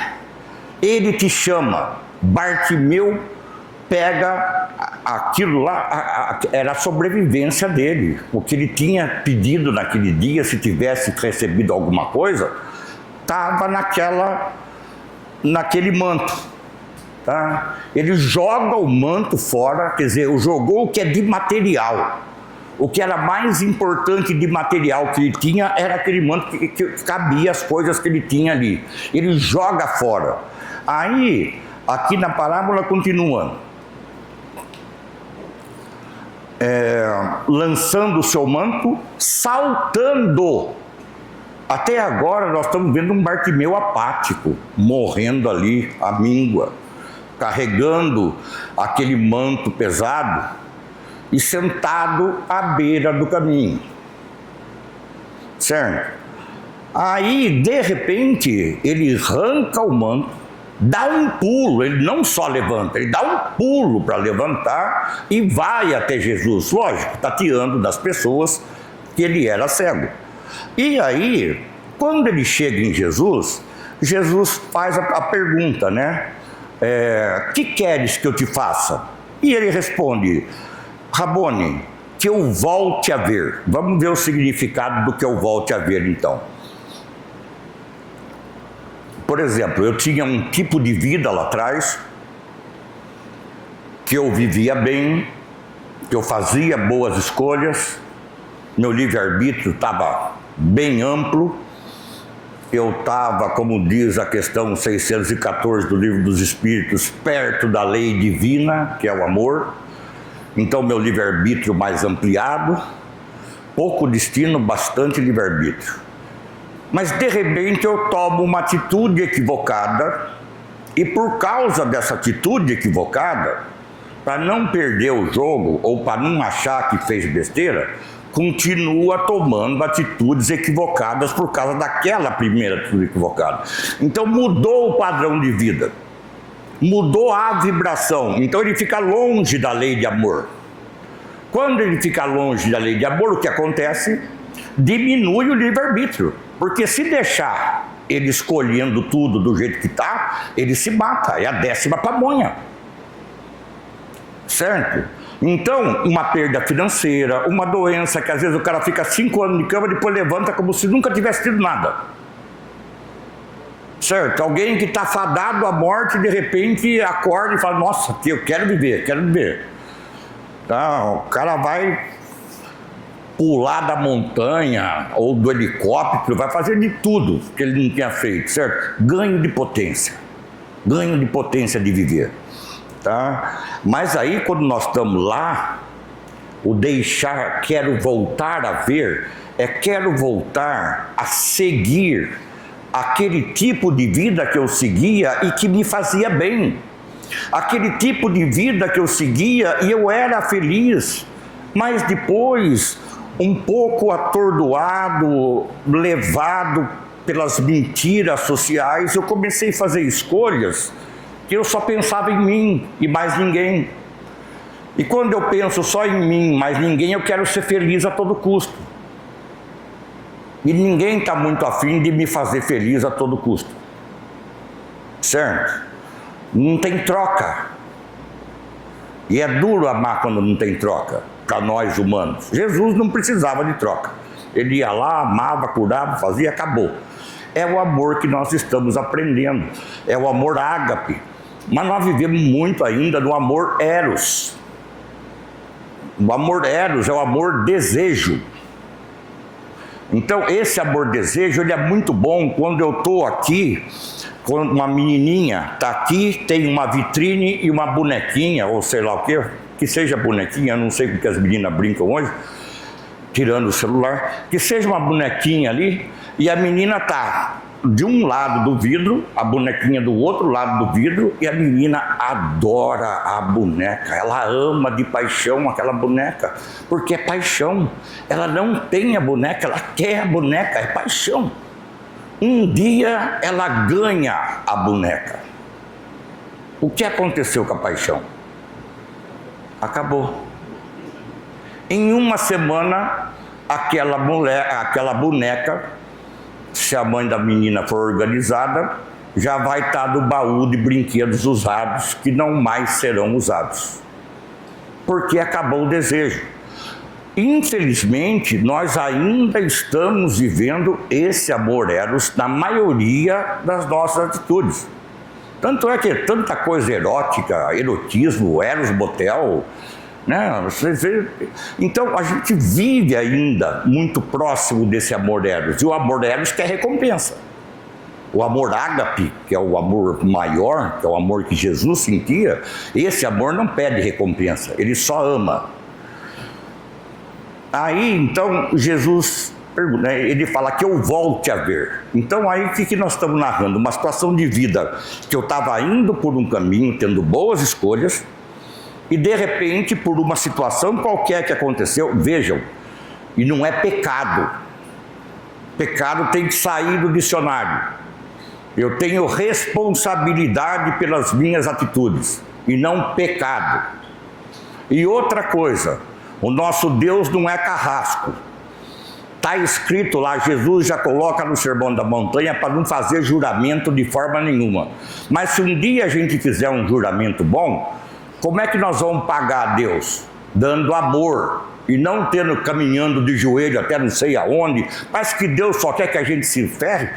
Ele te chama, Bartimeu pega aquilo lá, era a sobrevivência dele. O que ele tinha pedido naquele dia, se tivesse recebido alguma coisa, estava naquele manto. Tá? Ele joga o manto fora, quer dizer, jogou o que é de material. O que era mais importante de material que ele tinha era aquele manto que cabia as coisas que ele tinha ali. Ele joga fora. Aí, aqui na parábola continua. Lançando o seu manto, saltando. Até agora nós estamos vendo um Bartimeu apático, morrendo ali, à míngua, carregando aquele manto pesado e sentado à beira do caminho. Certo? Aí, de repente, ele arranca o manto, dá um pulo, ele não só levanta, ele dá um pulo para levantar e vai até Jesus, lógico, tateando das pessoas que ele era cego. E aí, quando ele chega em Jesus, Jesus faz a pergunta, né? Que queres que eu te faça? E ele responde, Rabone, que eu volte a ver. Vamos ver o significado do que eu volte a ver, então. Por exemplo, eu tinha um tipo de vida lá atrás, que eu vivia bem, que eu fazia boas escolhas, meu livre-arbítrio estava bem amplo, eu estava, como diz a questão 614 do Livro dos Espíritos, perto da lei divina, que é o amor. Então, meu livre-arbítrio mais ampliado, pouco destino, bastante livre-arbítrio. Mas, de repente, eu tomo uma atitude equivocada e, por causa dessa atitude equivocada, para não perder o jogo ou para não achar que fez besteira, continua tomando atitudes equivocadas por causa daquela primeira atitude equivocada. Então mudou o padrão de vida, mudou a vibração, então ele fica longe da lei de amor. Quando ele fica longe da lei de amor, o que acontece? Diminui o livre-arbítrio, porque se deixar ele escolhendo tudo do jeito que está, ele se mata, é a 10ª pamonha. Certo? Então, uma perda financeira, uma doença, que às vezes o cara fica 5 anos de cama e depois levanta como se nunca tivesse tido nada. Certo? Alguém que está fadado à morte, de repente acorda e fala, nossa, eu quero viver, quero viver. Então, o cara vai pular da montanha ou do helicóptero, vai fazer de tudo que ele não tinha feito, certo? Ganho de potência de viver. Tá? Mas aí, quando nós estamos lá, o deixar, quero voltar a ver, quero voltar a seguir aquele tipo de vida que eu seguia e que me fazia bem. Aquele tipo de vida que eu seguia e eu era feliz. Mas depois, um pouco atordoado, levado pelas mentiras sociais, eu comecei a fazer escolhas que eu só pensava em mim e mais ninguém. E quando eu penso só em mim, mais ninguém, eu quero ser feliz a todo custo. E ninguém está muito afim de me fazer feliz a todo custo. Certo? Não tem troca. E é duro amar quando não tem troca, para nós humanos. Jesus não precisava de troca. Ele ia lá, amava, curava, fazia, acabou. É o amor que nós estamos aprendendo. É o amor ágape. Mas nós vivemos muito ainda no amor eros. O amor eros é o amor desejo. Então esse amor desejo, ele é muito bom quando eu estou aqui, quando uma menininha está aqui, tem uma vitrine e uma bonequinha, ou sei lá o que seja bonequinha, eu não sei porque as meninas brincam hoje, tirando o celular, que seja uma bonequinha ali, e a menina está de um lado do vidro, a bonequinha do outro lado do vidro, e a menina adora a boneca, ela ama de paixão aquela boneca, porque é paixão. Ela não tem a boneca, ela quer a boneca, é paixão. Um dia ela ganha a boneca. O que aconteceu com a paixão? Acabou. Em uma semana, aquela boneca, se a mãe da menina for organizada, já vai estar no baú de brinquedos usados, que não mais serão usados. Porque acabou o desejo. Infelizmente, nós ainda estamos vivendo esse amor eros na maioria das nossas atitudes. Tanto é que tanta coisa erótica, erotismo, eros motel, né? Então a gente vive ainda muito próximo desse amor eros, e o amor eros quer recompensa. O amor ágape, que é o amor maior, que é o amor que Jesus sentia, esse amor não pede recompensa, ele só ama. Aí então Jesus pergunta, ele fala que eu volte a ver. Então aí o que nós estamos narrando? Uma situação de vida que eu estava indo por um caminho, tendo boas escolhas, e de repente, por uma situação qualquer que aconteceu, vejam, e não é pecado. Pecado tem que sair do dicionário. Eu tenho responsabilidade pelas minhas atitudes, e não pecado. E outra coisa, o nosso Deus não é carrasco. Está escrito lá, Jesus já coloca no Sermão da Montanha para não fazer juramento de forma nenhuma. Mas se um dia a gente fizer um juramento bom, como é que nós vamos pagar a Deus? dando amor, e não caminhando de joelho até não sei aonde. Parece que Deus só quer que a gente se ferre,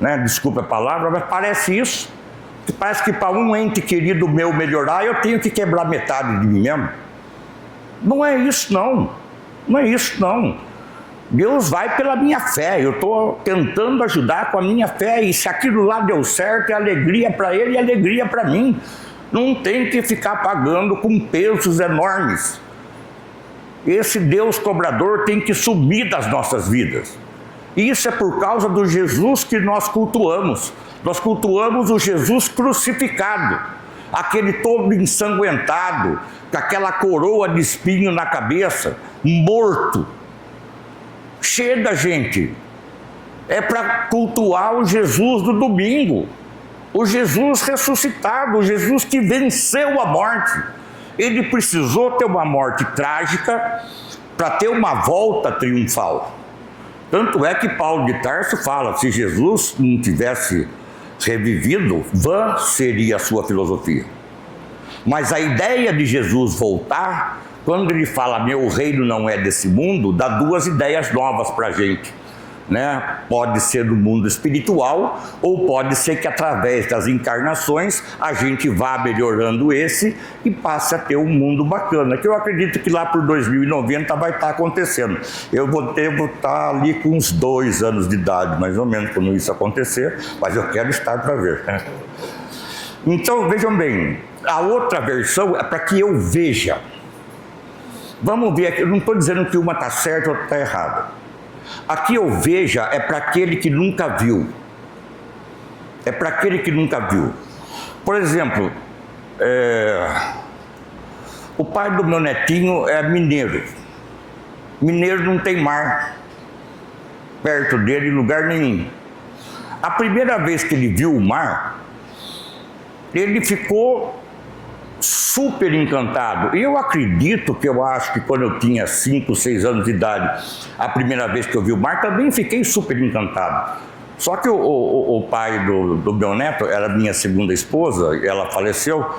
né? Desculpa a palavra, mas parece isso. Parece que para um ente querido meu melhorar, eu tenho que quebrar metade de mim mesmo. Não é isso não, não é isso não. Deus vai pela minha fé, eu estou tentando ajudar com a minha fé, e se aquilo lá deu certo, é alegria para ele e alegria para mim. Não tem que ficar pagando com pesos enormes. Esse Deus cobrador tem que sumir das nossas vidas. E isso é por causa do Jesus que nós cultuamos. Nós cultuamos o Jesus crucificado, aquele todo ensanguentado, com aquela coroa de espinho na cabeça, morto. Chega, gente, é para cultuar o Jesus do domingo, o Jesus ressuscitado, o Jesus que venceu a morte. Ele precisou ter uma morte trágica para ter uma volta triunfal. Tanto é que Paulo de Tarso fala, se Jesus não tivesse revivido, vã seria a sua filosofia. Mas a ideia de Jesus voltar, quando ele fala, meu reino não é desse mundo, dá duas ideias novas para a gente, né? Pode ser do mundo espiritual, ou pode ser que através das encarnações a gente vá melhorando esse e passe a ter um mundo bacana, que eu acredito que lá por 2090 vai estar acontecendo. Eu vou estar ali com uns 2 anos de idade, mais ou menos, quando isso acontecer, mas eu quero estar para ver, né? Então, vejam bem, a outra versão é para que eu veja. Vamos ver aqui, eu não estou dizendo que uma está certa ou outra está errada. Aqui eu veja é para aquele que nunca viu. É para aquele que nunca viu. Por exemplo, o pai do meu netinho é mineiro. Mineiro não tem mar perto dele em lugar nenhum. A primeira vez que ele viu o mar, ele ficou super encantado. E eu acredito que eu acho que quando eu tinha 5, 6 anos de idade, a primeira vez que eu vi o mar, também fiquei super encantado. Só que o pai do meu neto, era minha segunda esposa, ela faleceu,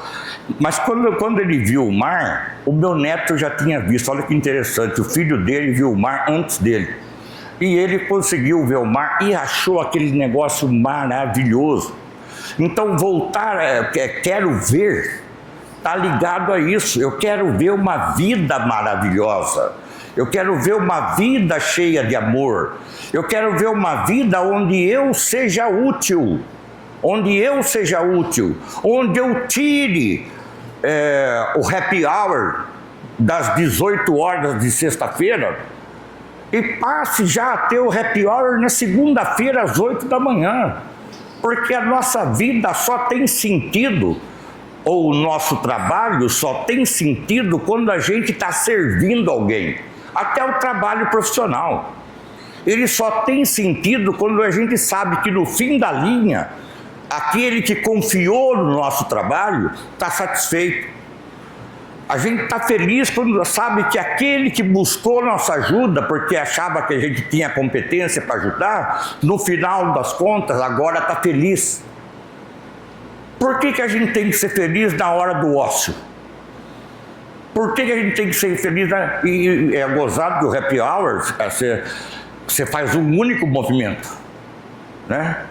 mas quando ele viu o mar, o meu neto já tinha visto. Olha que interessante, o filho dele viu o mar antes dele. E ele conseguiu ver o mar e achou aquele negócio maravilhoso. Então voltar, quero ver, está ligado a isso. Eu quero ver uma vida maravilhosa. Eu quero ver uma vida cheia de amor. Eu quero ver uma vida onde eu seja útil. Onde eu seja útil. Onde eu tire o happy hour das 18 horas de sexta-feira e passe já a ter o happy hour na segunda-feira às 8 da manhã. Porque a nossa vida só tem sentido, ou o nosso trabalho só tem sentido quando a gente está servindo alguém. Até o trabalho profissional. Ele só tem sentido quando a gente sabe que no fim da linha, aquele que confiou no nosso trabalho está satisfeito. A gente está feliz quando sabe que aquele que buscou nossa ajuda, porque achava que a gente tinha competência para ajudar, no final das contas, agora está feliz. Por que a gente tem que ser feliz na hora do ócio? Por que a gente tem que ser feliz? E é gozado que o happy hour, você faz um único movimento, né?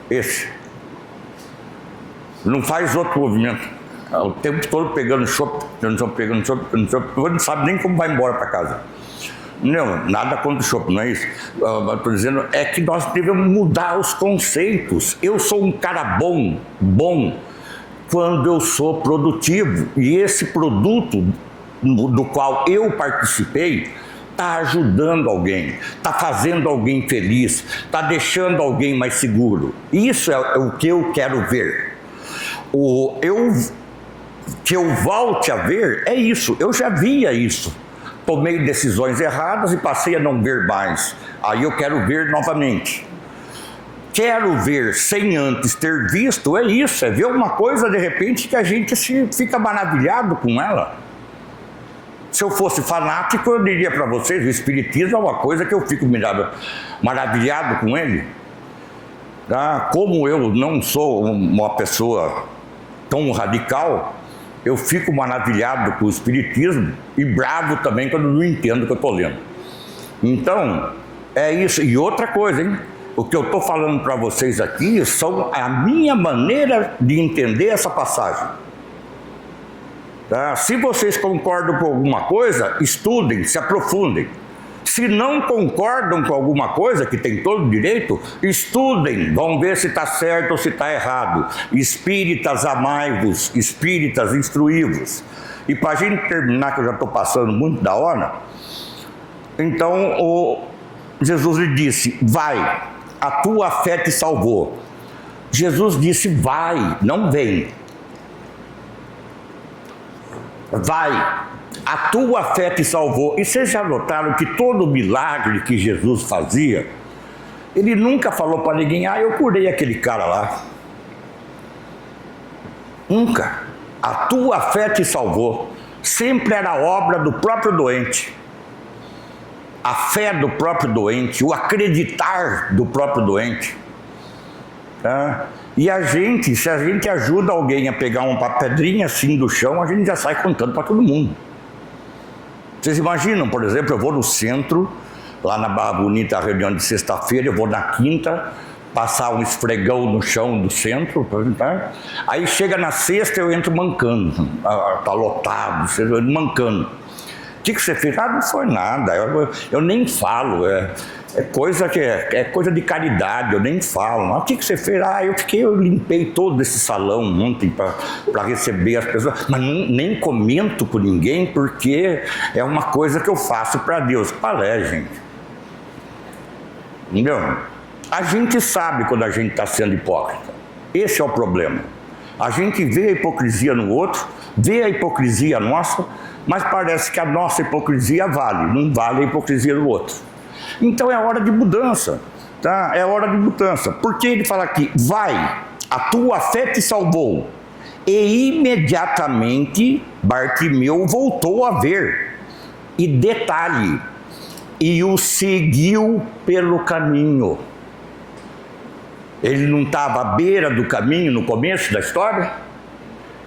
Esse. Não faz outro movimento. O tempo todo pegando chopp, pegando chopp, você não sabe nem como vai embora para casa. Não, nada contra o chopp, não é isso. Estou dizendo, é que nós devemos mudar os conceitos. Eu sou um cara bom quando eu sou produtivo. E esse produto do qual eu participei está ajudando alguém, está fazendo alguém feliz, está deixando alguém mais seguro. Isso é o que eu quero ver. Que eu volte a ver é isso. Eu já via isso. Tomei decisões erradas e passei a não ver mais. Aí eu quero ver novamente. Quero ver sem antes ter visto, é isso. É ver uma coisa de repente que a gente fica maravilhado com ela. Se eu fosse fanático, eu diria para vocês, o espiritismo é uma coisa que eu fico maravilhado com ele. Como eu não sou uma pessoa tão radical, eu fico maravilhado com o Espiritismo e bravo também quando não entendo o que eu estou lendo. Então, é isso. E outra coisa, hein? O que eu estou falando para vocês aqui são a minha maneira de entender essa passagem. Tá? Se vocês concordam com alguma coisa, estudem, se aprofundem. Se não concordam com alguma coisa, que tem todo o direito, estudem, vão ver se está certo ou se está errado. Espíritas, amai-vos, espíritas, instruí-vos. E para a gente terminar, que eu já estou passando muito da hora, então Jesus lhe disse, vai, a tua fé te salvou. Jesus disse, vai, não vem. Vai, a tua fé te salvou. E vocês já notaram que todo milagre que Jesus fazia, ele nunca falou para ninguém, eu curei aquele cara lá. Nunca. A tua fé te salvou. Sempre era obra do próprio doente. A fé do próprio doente, o acreditar do próprio doente. Tá? E a gente, se a gente ajuda alguém a pegar uma pedrinha assim do chão, a gente já sai contando para todo mundo. Vocês imaginam, por exemplo, eu vou no centro, lá na Barra Bonita, a reunião de sexta-feira, eu vou na quinta, passar um esfregão no chão do centro, tá? Aí chega na sexta, eu entro mancando, tá lotado, mancando. O que você fez? Não foi nada, eu nem falo, é coisa de caridade, eu nem falo. O que você fez? Eu limpei todo esse salão ontem para receber as pessoas, mas nem comento com ninguém, porque é uma coisa que eu faço para Deus. Qual é, gente? Entendeu? A gente sabe quando a gente está sendo hipócrita. Esse é o problema. A gente vê a hipocrisia no outro, vê a hipocrisia nossa, mas parece que a nossa hipocrisia vale, não vale a hipocrisia do outro. Então é hora de mudança, tá? É hora de mudança. Porque ele fala aqui, vai, a tua fé te salvou. E imediatamente Bartimeu voltou a ver. E detalhe, e o seguiu pelo caminho. Ele não estava à beira do caminho no começo da história?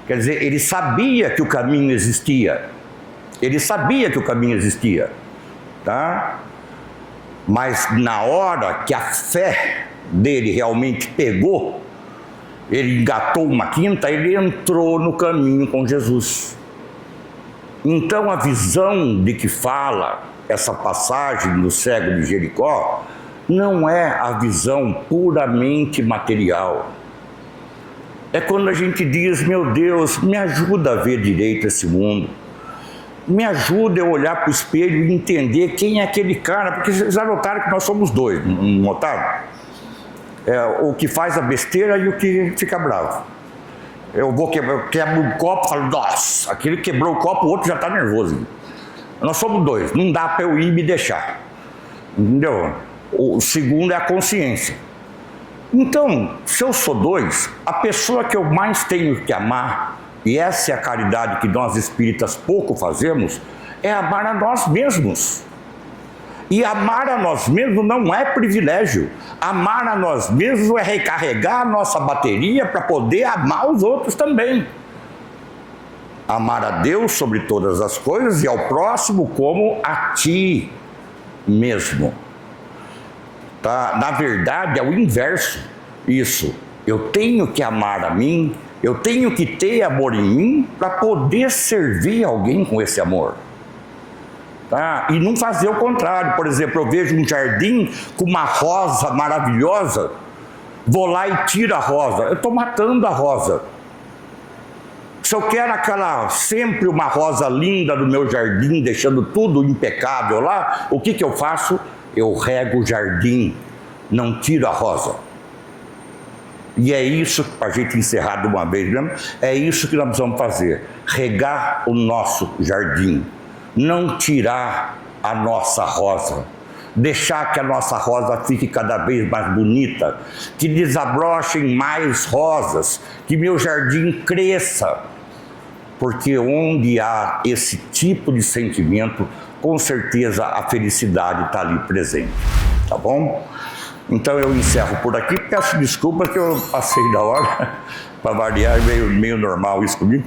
Quer dizer, ele sabia que o caminho existia. Ele sabia que o caminho existia, tá? Mas na hora que a fé dele realmente pegou, ele engatou uma quinta, ele entrou no caminho com Jesus. Então a visão de que fala essa passagem do cego de Jericó não é a visão puramente material. É quando a gente diz, meu Deus, me ajuda a ver direito esse mundo. Me ajuda a olhar para o espelho e entender quem é aquele cara, porque vocês já notaram que nós somos dois, não notaram? O que faz a besteira e o que fica bravo. Eu quebro um copo e falo, nossa, aquele quebrou o copo, o outro já está nervoso. Nós somos dois, não dá para eu ir e me deixar. Entendeu? O segundo é a consciência. Então, se eu sou dois, a pessoa que eu mais tenho que amar, e essa é a caridade que nós espíritas pouco fazemos, é amar a nós mesmos. E amar a nós mesmos não é privilégio. Amar a nós mesmos é recarregar a nossa bateria para poder amar os outros também. Amar a Deus sobre todas as coisas e ao próximo como a ti mesmo. Tá? Na verdade, é o inverso. Isso. Eu tenho que amar a mim. Eu tenho que ter amor em mim para poder servir alguém com esse amor. Tá? E não fazer o contrário. Por exemplo, eu vejo um jardim com uma rosa maravilhosa, vou lá e tiro a rosa. Eu estou matando a rosa. Se eu quero sempre uma rosa linda no meu jardim, deixando tudo impecável lá, o que eu faço? Eu rego o jardim, não tiro a rosa. E é isso, para a gente encerrar de uma vez mesmo, é isso que nós precisamos fazer. Regar o nosso jardim. Não tirar a nossa rosa. Deixar que a nossa rosa fique cada vez mais bonita. Que desabrochem mais rosas. Que meu jardim cresça. Porque onde há esse tipo de sentimento, com certeza a felicidade está ali presente. Tá bom? Então eu encerro por aqui, peço desculpas que eu passei da hora, para variar, meio normal isso comigo.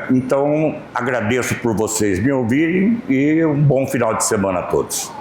Então agradeço por vocês me ouvirem e um bom final de semana a todos.